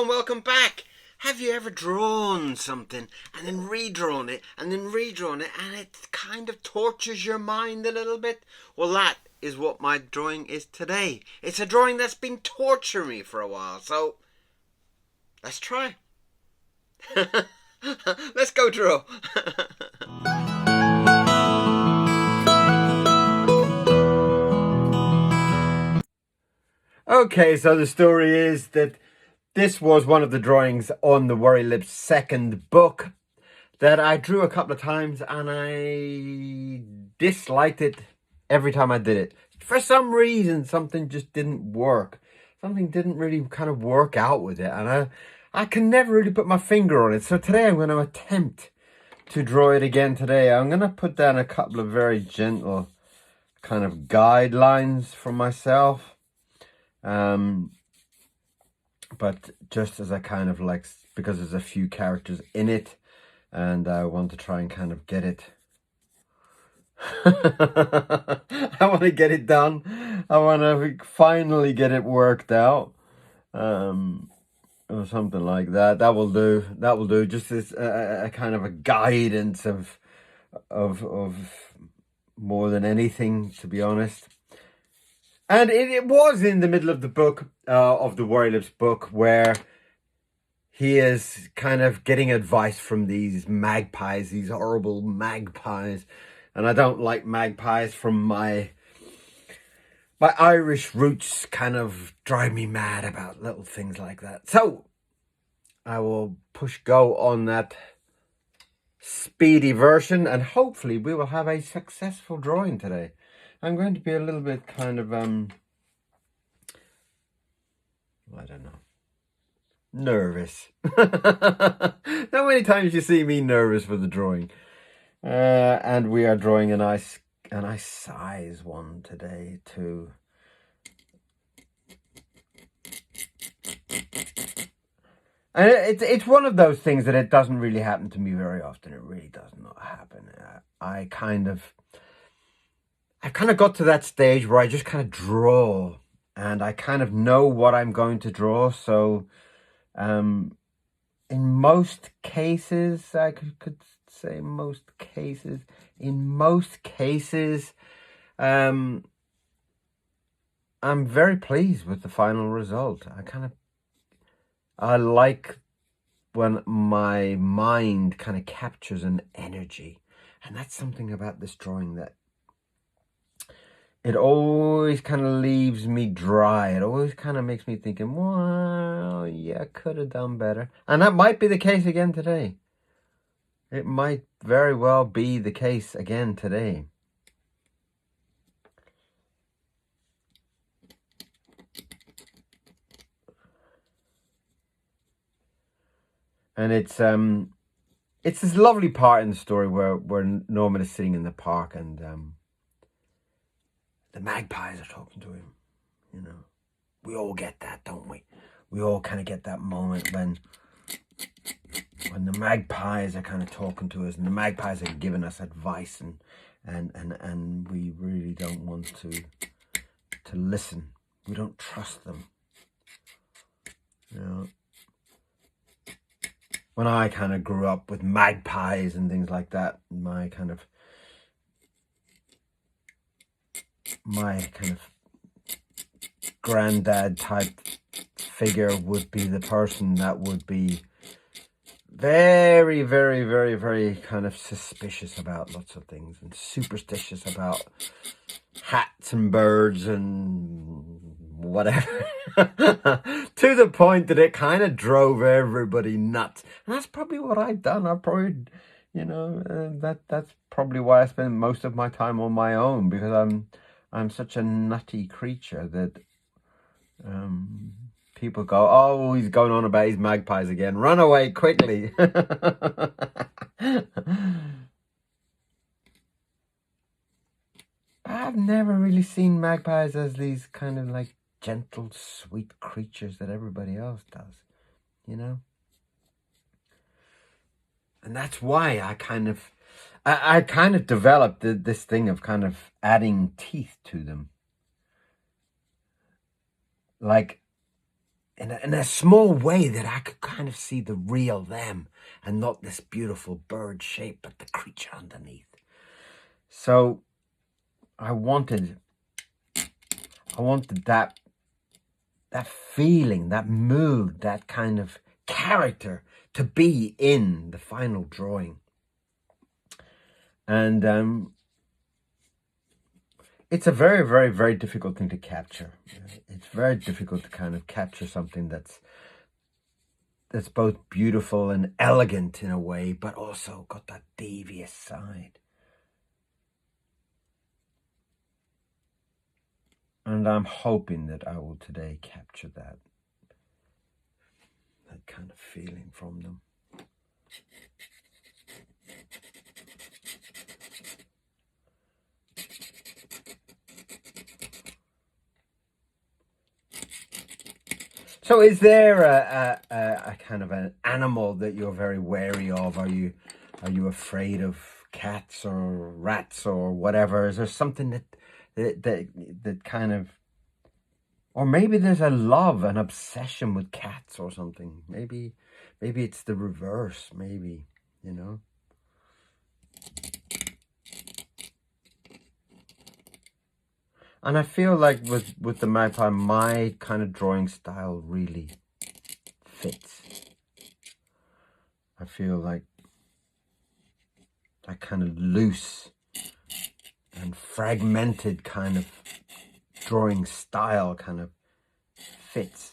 and welcome back. Have you ever drawn something and then redrawn it and then redrawn it and it kind of tortures your mind a little bit? Well, that is what my drawing is today. It's a drawing that's been torturing me for a while, so let's try. Let's go draw. Okay, so the story is that this was one of the drawings on the Worry Lips second book that I drew a couple of times and I disliked it every time I did it. For some reason, something just didn't work. Something didn't really kind of work out with it, and I can never really put my finger on it. So today I'm going to attempt to draw it again today. I'm going to put down a couple of very gentle kind of guidelines for myself. But just as I kind of like, because there's a few characters in it and I want to try and kind of get it. I want to get it done. I want to finally get it worked out. Or something like that. That will do. That will do. Just as a kind of a guidance of more than anything, to be honest. And it was in the middle of the book, of the Worry Lips book, where he is kind of getting advice from these magpies, these horrible magpies. And I don't like magpies from my Irish roots, kind of drive me mad about little things like that. So I will push go on that speedy version and hopefully we will have a successful drawing today. I'm going to be a little bit kind of, I don't know, nervous. Not many times you see me nervous for the drawing. And we are drawing a nice size one today too. And it's one of those things that it doesn't really happen to me very often. It really does not happen. I've kind of got to that stage where I just kind of draw and I kind of know what I'm going to draw. So in most cases, I could say most cases, I'm very pleased with the final result. I like when my mind kind of captures an energy. And that's something about this drawing that it always kind of leaves me dry. It always kind of makes me thinking, well, yeah, I could have done better. And that might be the case again today. It might very well be the case again today. And it's this lovely part in the story where Norman is sitting in the park and the magpies are talking to him. You know, we all get that, don't we? We all kind of get that moment when the magpies are kind of talking to us and the magpies are giving us advice and we really don't want to listen. We don't trust them. You know, when I kind of grew up with magpies and things like that, my kind of granddad type figure would be the person that would be very, very, very, very kind of suspicious about lots of things and superstitious about hats and birds and whatever. To the point that it kind of drove everybody nuts. And that's probably what I've done. I probably, you know, that's probably why I spend most of my time on my own, because I'm such a nutty creature that people go, oh, he's going on about his magpies again. Run away quickly. I've never really seen magpies as these kind of like gentle, sweet creatures that everybody else does, you know? And that's why I kind of developed this thing of kind of adding teeth to them. Like, in a small way that I could kind of see the real them and not this beautiful bird shape, but the creature underneath. So I wanted that feeling, that mood, that kind of character to be in the final drawing. And it's a very, very, very difficult thing to capture. It's very difficult to kind of capture something that's both beautiful and elegant in a way, but also got that devious side. And I'm hoping that I will today capture that kind of feeling from them. So is there a kind of an animal that you're very wary of? Are you afraid of cats or rats or whatever? Is there something that kind of, or maybe there's a love, an obsession with cats or something? Maybe it's the reverse, maybe, you know? And I feel like with the magpie, my kind of drawing style really fits. I feel like that kind of loose and fragmented kind of drawing style kind of fits.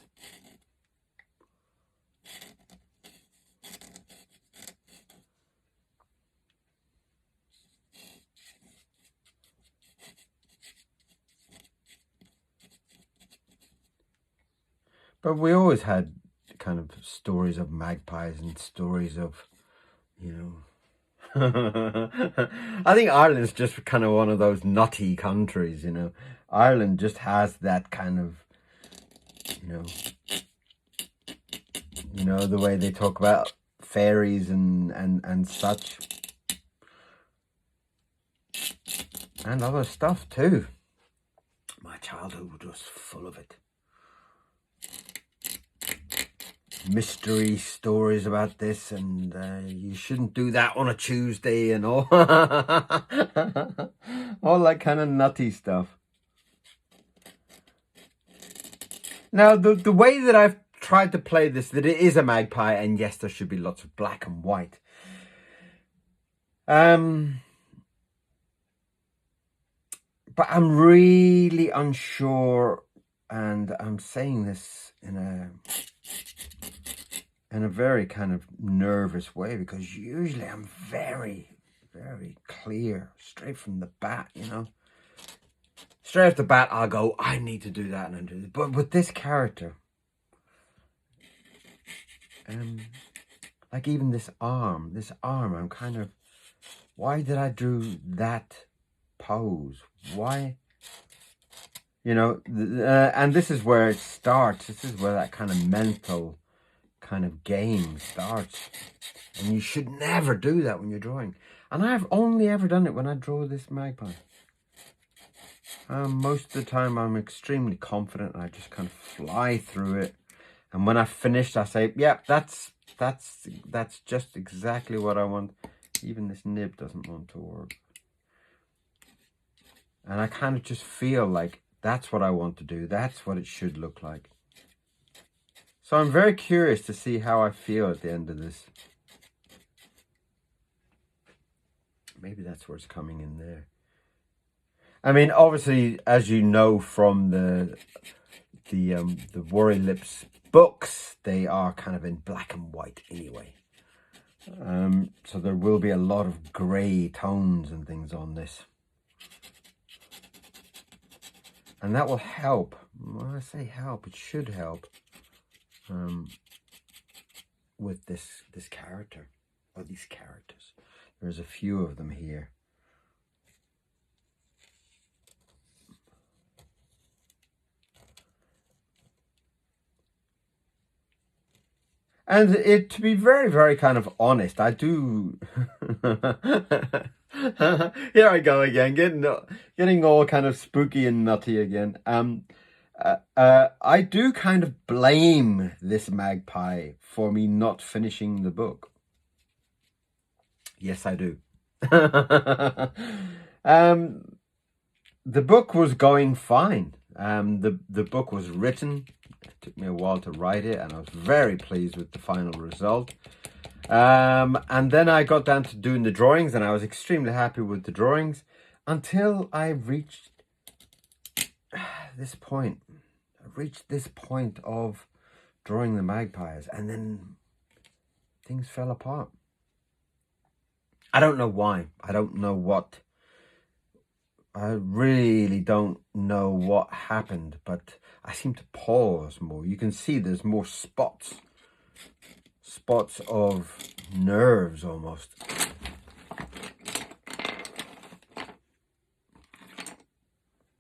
But we always had kind of stories of magpies and stories of, you know, I think Ireland's just kind of one of those nutty countries, you know. Ireland just has that kind of, you know, the way they talk about fairies and such. And other stuff too. My childhood was full of it. Mystery stories about this, and you shouldn't do that on a Tuesday and all. All that kind of nutty stuff. Now, the way that I've tried to play this, that it is a magpie, and yes, there should be lots of black and white. But I'm really unsure, and I'm saying this in a very kind of nervous way, because usually I'm very, very clear, straight from the bat, you know. Straight off the bat, I'll go, I need to do that and I do this. But with this character, like even this arm, I'm kind of, why did I do that pose? Why? You know, and this is where it starts. This is where that kind of mental kind of game starts. And you should never do that when you're drawing. And I've only ever done it when I draw this magpie. Most of the time I'm extremely confident and I just kind of fly through it. And when I've finished, I say, yeah, that's just exactly what I want. Even this nib doesn't want to work. And I kind of just feel like that's what I want to do. That's what it should look like. So I'm very curious to see how I feel at the end of this. Maybe that's where it's coming in there. I mean, obviously, as you know from the Worry Lips books, they are kind of in black and white anyway. So there will be a lot of grey tones and things on this. And that will help. When I say help, it should help with this character, or these characters. There's a few of them here. And to be very, very kind of honest, I do. Here I go again, getting all kind of spooky and nutty again. I do kind of blame this magpie for me not finishing the book. Yes, I do. The book was going fine. The book was written. It took me a while to write it, and I was very pleased with the final result. And then I got down to doing the drawings, and I was extremely happy with the drawings until I reached this point. I reached this point of drawing the magpies, and then things fell apart. I don't know why. I don't know what. I really don't know what happened, but I seem to pause more. You can see there's more spots of nerves almost.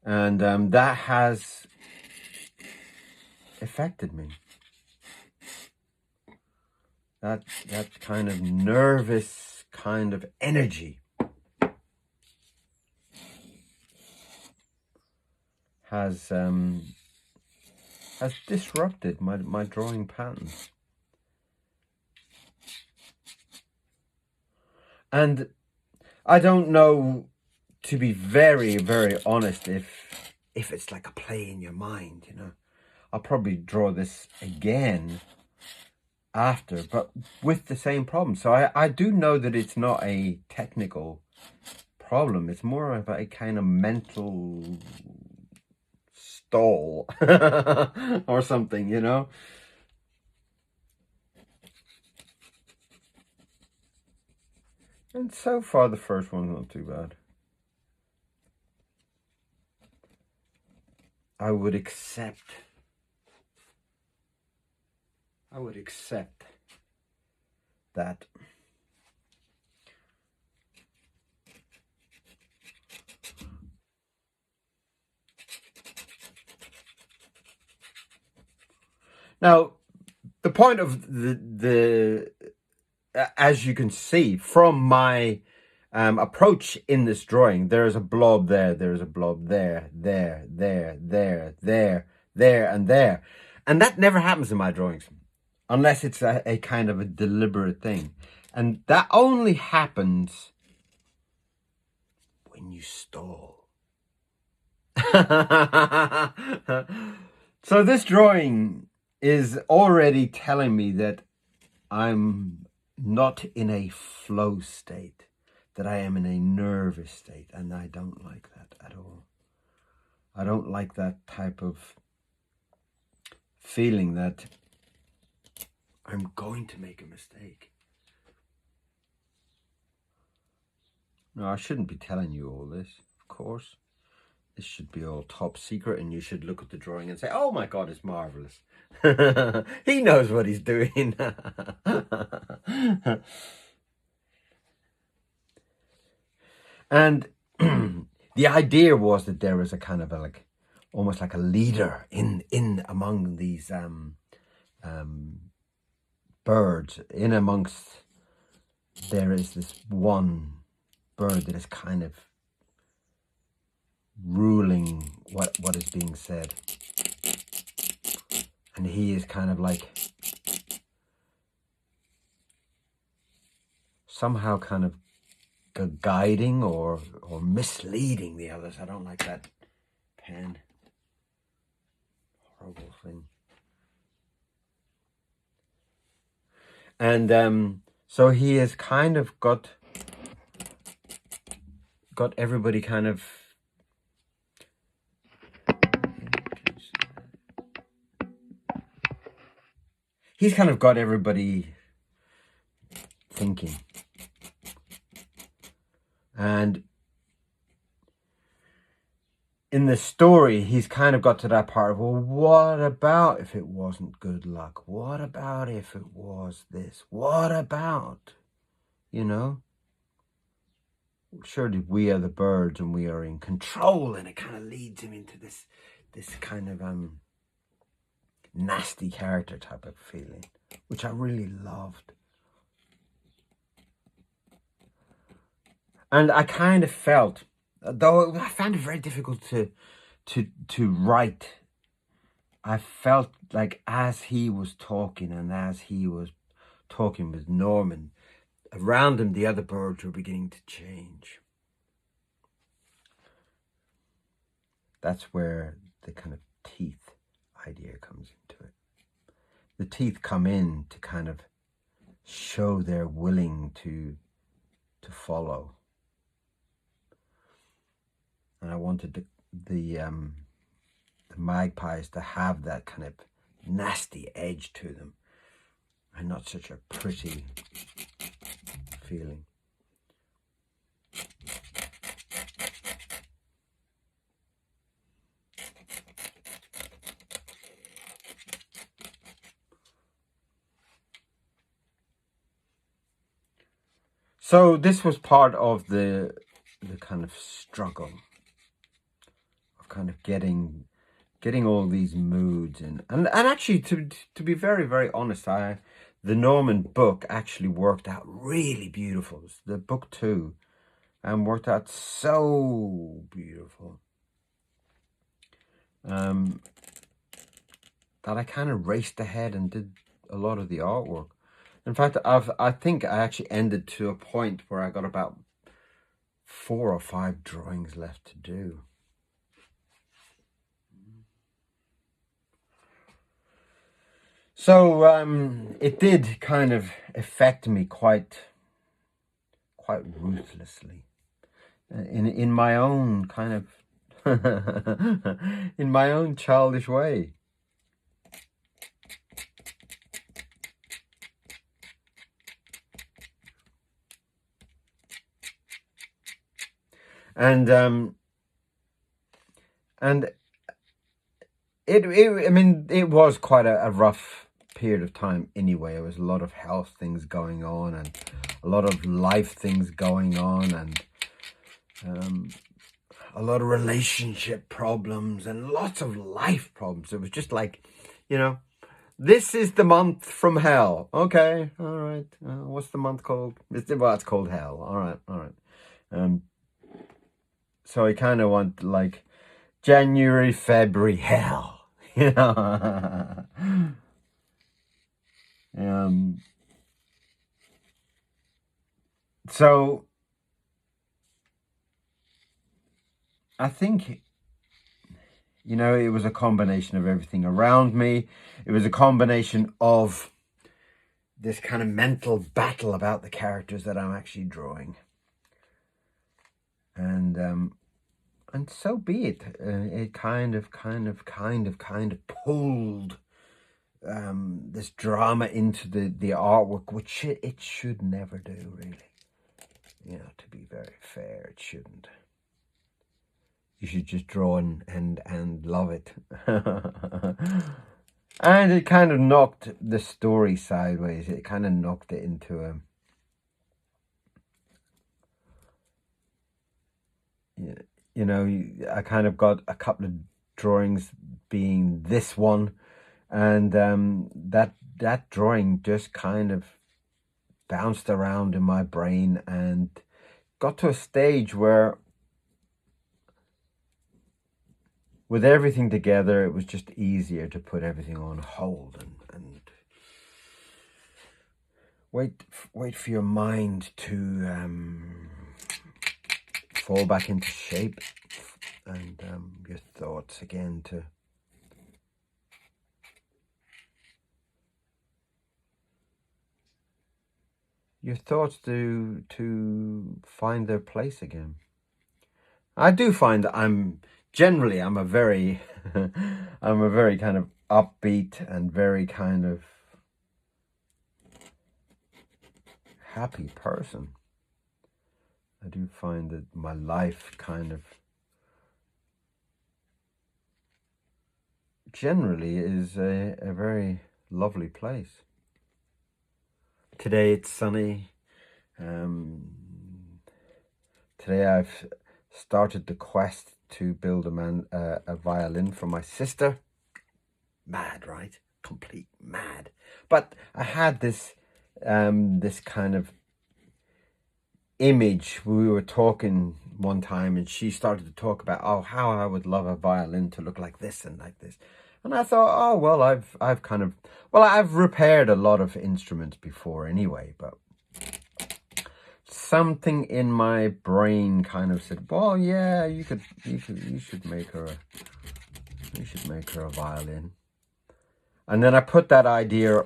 And that has affected me. That kind of nervous kind of energy has disrupted my drawing patterns. And I don't know, to be very, very honest, if it's like a play in your mind, you know. I'll probably draw this again after, but with the same problem. So I do know that it's not a technical problem. It's more of a kind of mental stall or something, you know. And so far the first one's not too bad. I would accept that. Now, the point of the as you can see from my approach in this drawing, there is a blob there, there is a blob there, there, and there. And that never happens in my drawings, unless it's a kind of a deliberate thing. And that only happens when you stall. So this drawing is already telling me that I'm not in a flow state, that I am in a nervous state, and I don't like that at all. I don't like that type of feeling that I'm going to make a mistake. No, I shouldn't be telling you all this, of course. This should be all top secret, and you should look at the drawing and say, oh my God, it's marvelous. He knows what he's doing. And the idea was that there was a kind of a, almost like a leader in among these birds. In amongst, there is this one bird that is kind of ruling what is being said, and he is kind of like somehow kind of guiding or misleading the others. I don't like that pen. Horrible thing. And so he has kind of got everybody kind of he's kind of got everybody thinking. And in the story, he's kind of got to that part of, well, what about if it wasn't good luck? What about if it was this? What about, you know? Surely we are the birds and we are in control, and it kind of leads him into this kind of nasty character type of feeling, which I really loved. And I kind of felt, though I found it very difficult to write I felt like as he was talking and as he was talking with Norman, around him the other birds were beginning to change. That's where the kind of teeth idea comes into it. The teeth come in to kind of show they're willing to follow. And I wanted the magpies to have that kind of nasty edge to them and not such a pretty feeling. So this was part of the kind of struggle of kind of getting all these moods in. And actually, to be very, very honest, the Norman book actually worked out really beautiful. The book 2 worked out so beautiful. That I kind of raced ahead and did a lot of the artwork. In fact, I think I actually ended to a point where I got about 4 or 5 drawings left to do. So it did kind of affect me quite ruthlessly, in my own kind of in my own childish way. And I mean, it was quite a rough period of time anyway. There was a lot of health things going on and a lot of life things going on, and a lot of relationship problems and lots of life problems. It was just like, you know, this is the month from hell. Okay, all right. What's the month called? Well, it's called hell. All right. So I kind of want like January, February, hell. You know. So I think, you know, it was a combination of everything around me. It was a combination of this kind of mental battle about the characters that I'm actually drawing. And so be it. It kind of pulled this drama into the artwork, which it should never do, really. You know, to be very fair, it shouldn't. You should just draw and love it. And it kind of knocked the story sideways. It kind of knocked it into a... You know, I kind of got a couple of drawings being this one, and that drawing just kind of bounced around in my brain and got to a stage where, with everything together, it was just easier to put everything on hold and wait for your mind to fall back into shape, and your thoughts again to find their place again. I do find that I'm a very I'm a very kind of upbeat and very kind of happy person. I do find that my life kind of generally is a very lovely place. Today it's sunny. Today I've started the quest to build a violin for my sister. Mad, right? Complete mad. But I had this this kind of image. We were talking one time and she started to talk about, oh, how I would love a violin to look like this and like this. And I thought, oh, well, I've repaired a lot of instruments before anyway, but something in my brain kind of said, well, yeah, you should make her a violin. And then I put that idea.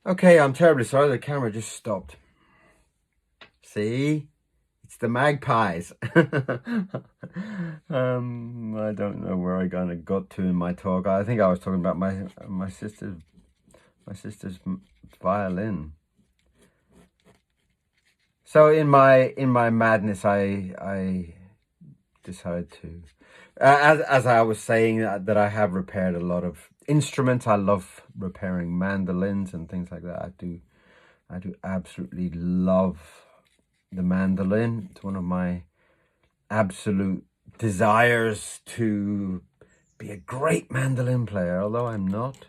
Okay, I'm terribly sorry, the camera just stopped. See? It's the magpies. I don't know where I kind of got to in my talk. I think I was talking about my sister's violin. So in my madness, I decided to, as I was saying, that I have repaired a lot of instruments. I love repairing mandolins and things like that. I do absolutely love the mandolin. It's one of my absolute desires to be a great mandolin player, although I'm not.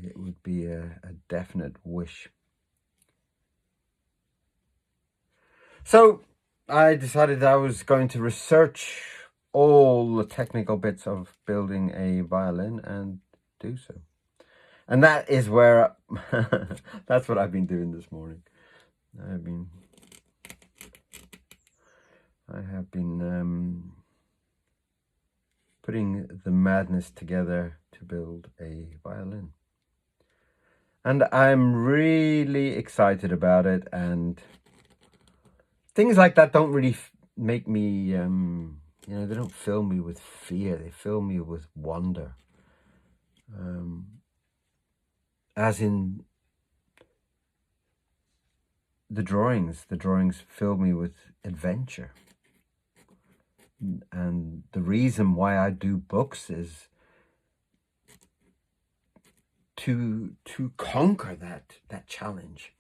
It would be a definite wish. So I decided I was going to research all the technical bits of building a violin and do so. And that is where, that's what I've been doing this morning. I have been putting the madness together to build a violin. And I'm really excited about it, and things like that don't really make me, they don't fill me with fear. They fill me with wonder. As in the drawings fill me with adventure. And the reason why I do books is to conquer that challenge.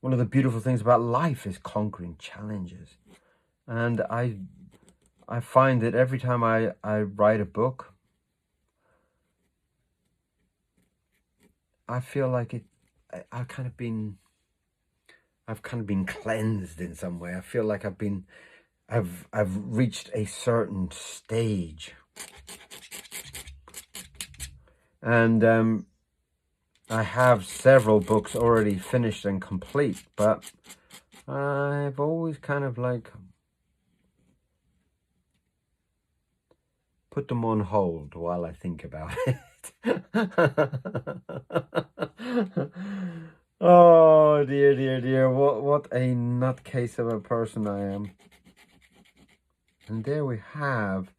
One of the beautiful things about life is conquering challenges. And I find that every time I write a book, I feel like I've kind of been cleansed in some way. I feel like I've reached a certain stage. And I have several books already finished and complete, but I've always kind of like put them on hold while I think about it. Oh dear, what a nutcase of a person I am. And there we have,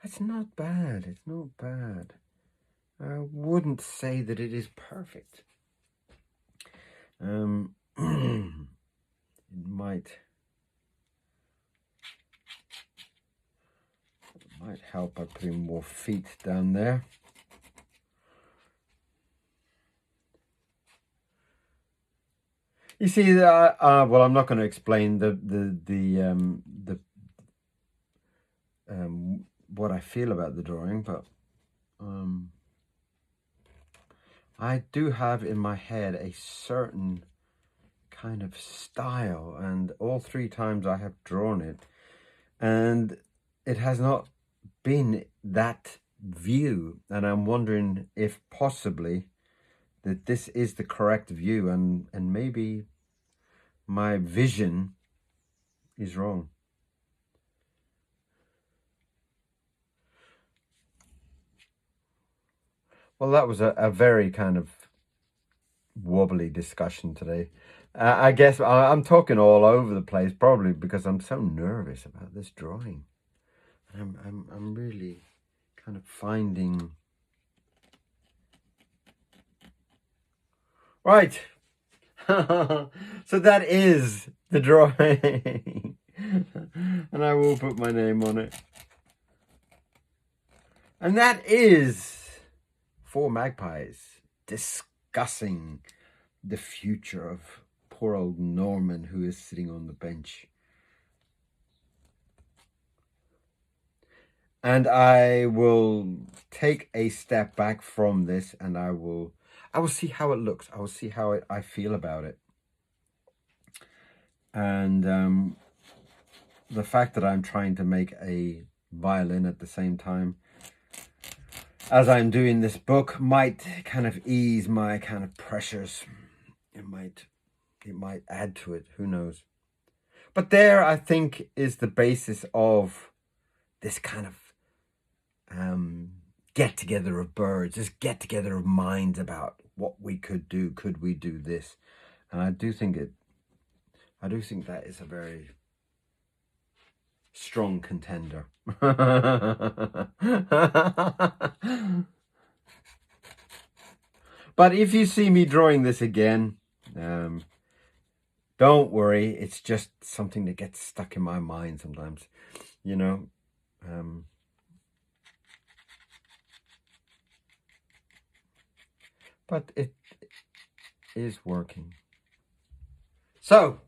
it's not bad, it's not bad. I wouldn't say that it is perfect. It might help by putting more feet down there. You see, well, I'm not going to explain what I feel about the drawing, but I do have in my head a certain kind of style, and all 3 times I have drawn it, and it has not been that view, and I'm wondering if possibly that this is the correct view, and maybe my vision is wrong. Well, that was a very kind of wobbly discussion today. I guess I'm talking all over the place, probably because I'm so nervous about this drawing. I'm really kind of finding... Right. So that is the drawing. And I will put my name on it. And that is 4 magpies discussing the future of poor old Norman, who is sitting on the bench. And I will take a step back from this, and I will I will see how it looks. I will see how I feel about it. And the fact that I'm trying to make a violin at the same time as I'm doing this book might kind of ease my kind of pressures. It might add to it. Who knows? But there, I think, is the basis of this kind of get together of birds, this get together of minds about what we could do. Could we do this? And I do think that is a very strong contender. But if you see me drawing this again, don't worry. It's just something that gets stuck in my mind sometimes, you know. But it is working. So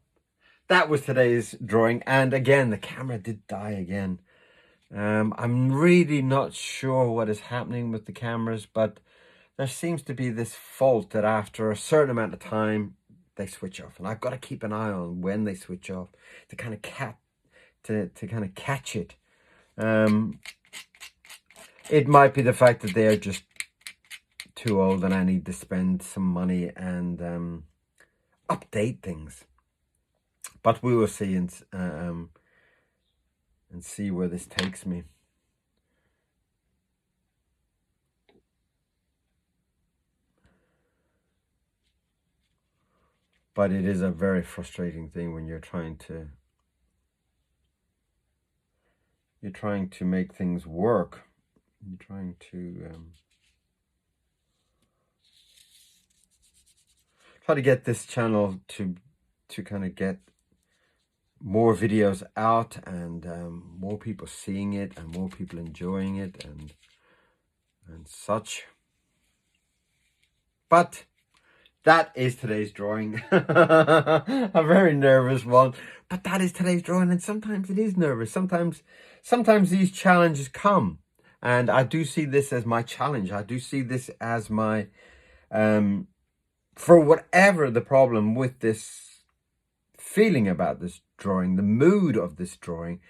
that was today's drawing. And again, the camera did die again. I'm really not sure what is happening with the cameras, but there seems to be this fault that after a certain amount of time, they switch off. And I've got to keep an eye on when they switch off to kind of catch it. It might be the fact that they're just too old and I need to spend some money and update things. But we will see and see where this takes me. But it is a very frustrating thing when you're trying to make things work. You're trying to try to get this channel to kind of get more videos out and more people seeing it and more people enjoying it and such. But that is today's drawing. A very nervous one, but that is today's drawing. And sometimes it is nervous. Sometimes these challenges come, and I do see this as my challenge. I do see this as my for whatever the problem with this feeling about this drawing, the mood of this drawing,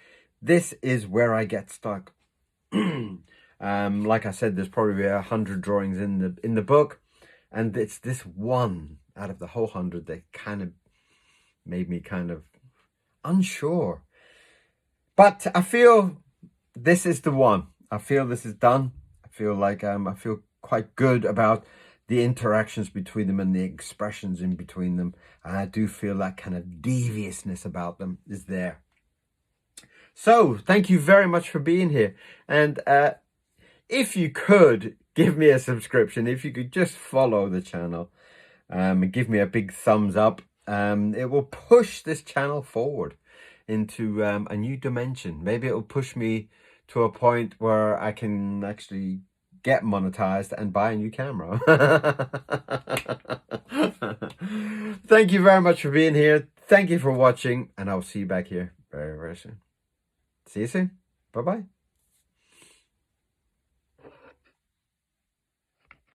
this is where I get stuck. Like I said, there's probably 100 drawings in the book. And it's this one out of the whole 100 that kind of made me kind of unsure. But I feel this is the one. I feel this is done. I feel like I feel quite good about the interactions between them and the expressions in between them. And I do feel that kind of deviousness about them is there. So thank you very much for being here. And if you could give me a subscription, if you could just follow the channel and give me a big thumbs up, it will push this channel forward into a new dimension. Maybe it will push me to a point where I can actually get monetized and buy a new camera. Thank you very much for being here. Thank you for watching, and I'll see you back here very, very soon. See you soon. Bye-bye.